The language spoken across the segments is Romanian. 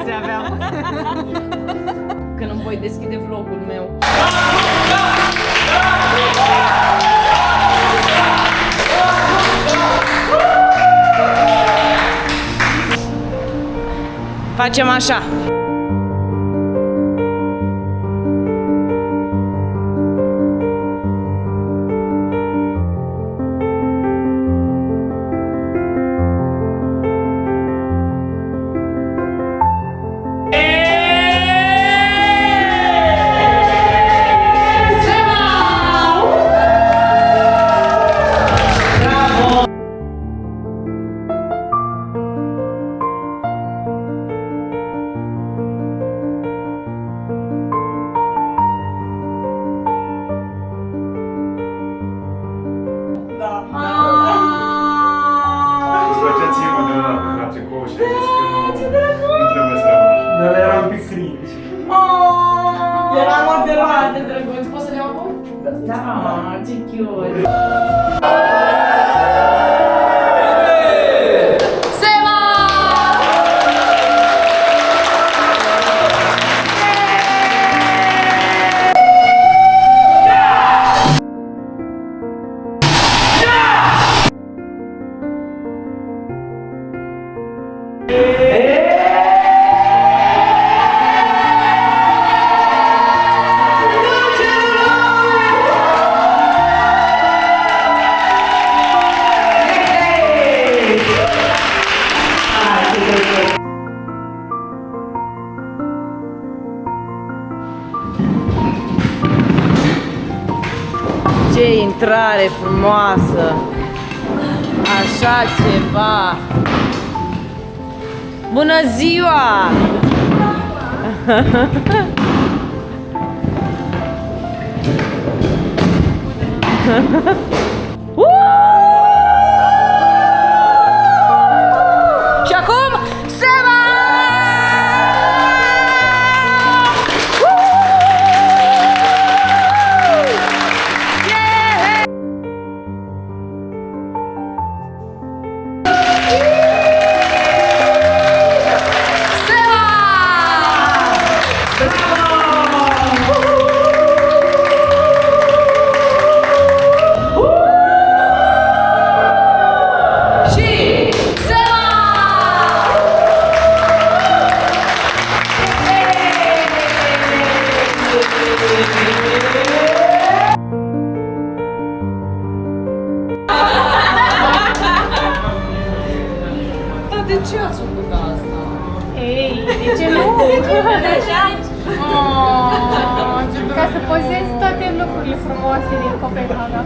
șanse aveam. Când îmi voi deschide vlogul meu. Facem așa. Dar era un pic cringe. Era modelat de drăguț. Poți să le iau acum? Da, ce cute. Seba! Ce intrare frumoasă! Așa ceva! Bună ziua! Și acum, Seba! De ce ați făcut asta? Ei, de ce nu? Ca să pozezi toate lucrurile frumoase din Copenhaga.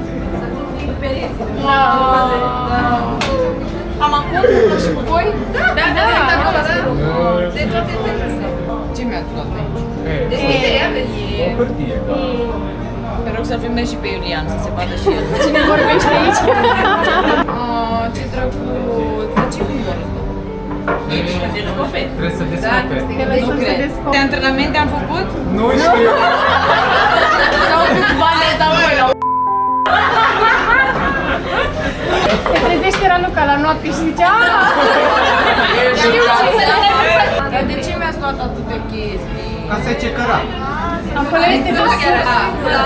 Am acum și cu voi? Da, acolo, da. De toate fețele. Ce mi-ați luat aici? Deschiderea, vezi? O hârtie, da. Te rog să filmez și pe Iulian, să se vadă și el. Cine vorbește aici? Ce drăguț! Dar ce film vor ăsta? Trebuie să descoperi. Nu cred. De antrenamente am făcut? Nu știu. Sau câți bani îți dau voi la Se trezește Raluca la noapte și zice Dar de ce mi-ați luat atâtea chestii? Ca să ce căra. acolo este de sus.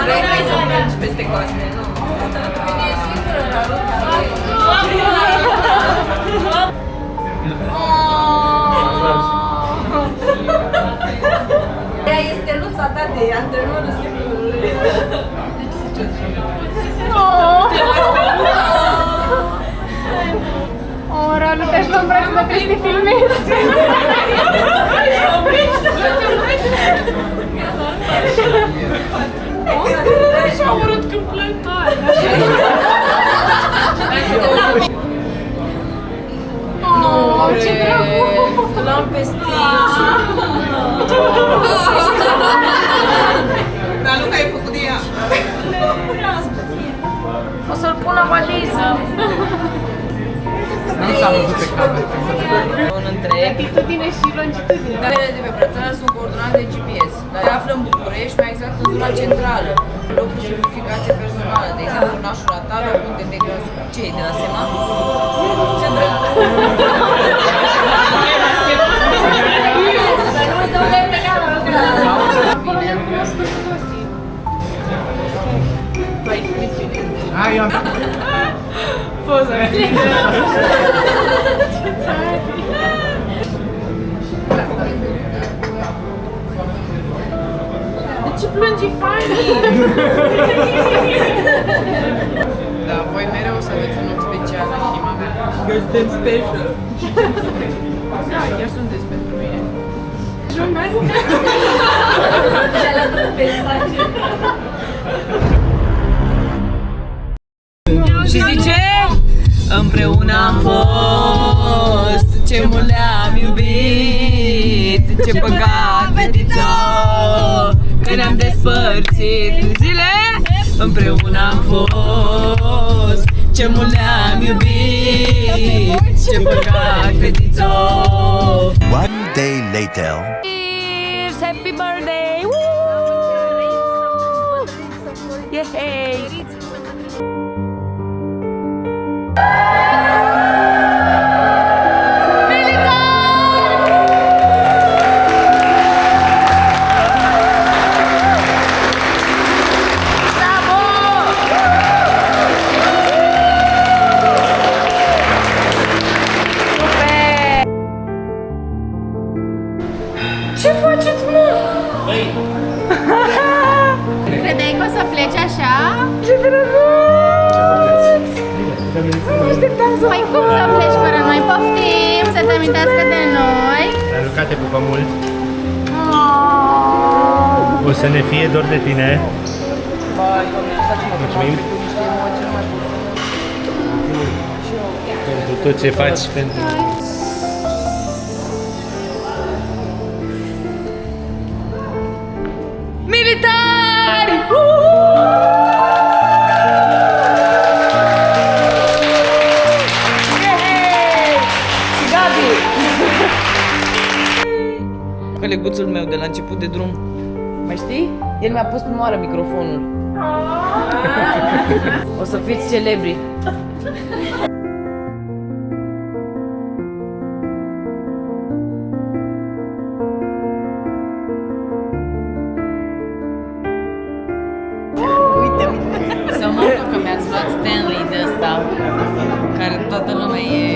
Vrei să mergi peste coaste, nu? E singură Raluca. Ea este steluța ta de antrenorul secolului. Raluca, își luăm brațul, dar trebuie să te filmezi. Și-a urât când plânta. Ce drăguț! L-am pestit. Raluca, ai făcut de ea. O să-l pun la valiză. Nu s-a văzut pe cameră. Un întreg. Latitudine și longitudine. Datele de pe brățară sunt coordonate de GPS, dar se află în București, mai exact în zona centrală. Loc cu semnificație personală, de exemplu, nașul natal, locul de mediu. Ce e de la Sema? Ce drăguț! eu am... Poza. De ce plângi, Fanny? Da, voi mereu o să aveți un loc special în inima mea. Eu suntem special. Da, chiar sunteți pentru mine. Și zice, împreună am fost, ce mult le-am iubit, ce păcat, fetițo, că ne-am despărțit. Zile, împreună am fost, ce mult le-am iubit, ce păcat, fetițo. One day later. Cheers, happy birthday! Woo! Yay! Ce faceți, mă? Credeai că o să pleci așa? Ce drăguț! Păi cum să pleci fără noi? Poftim să te amintească de noi. Luca, te pupă mult. O să ne fie dor de tine. Mulțumim pentru tot ce faci pentru... Militari! Gabi! Coleguțul meu de la început de drum. Mai știi? El mi-a pus prima oară microfonul. O să fiți celebri. Să mă rog că mi-ați luat Stanley de ăsta, care toată lumea e...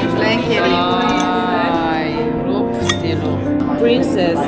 Influencer. Ai, rup stilul. Princess.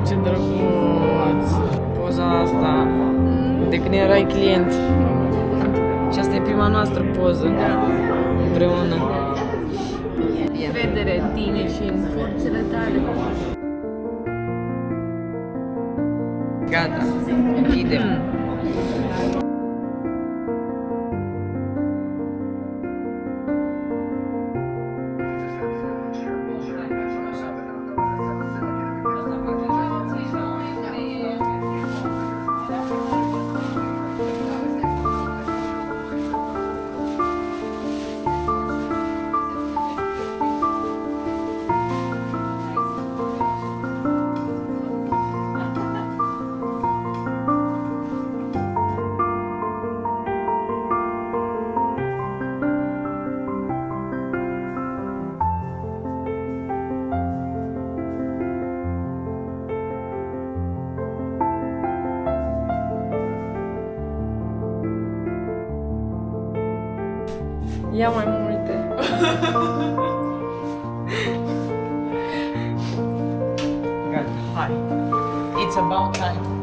Ce drăguț! Poza asta de când erai client. Și asta e prima noastră poză împreună. Încredere în tine și în forțele tale. Gata, închidem. Ia mai multe. Gata, hai. It's about time.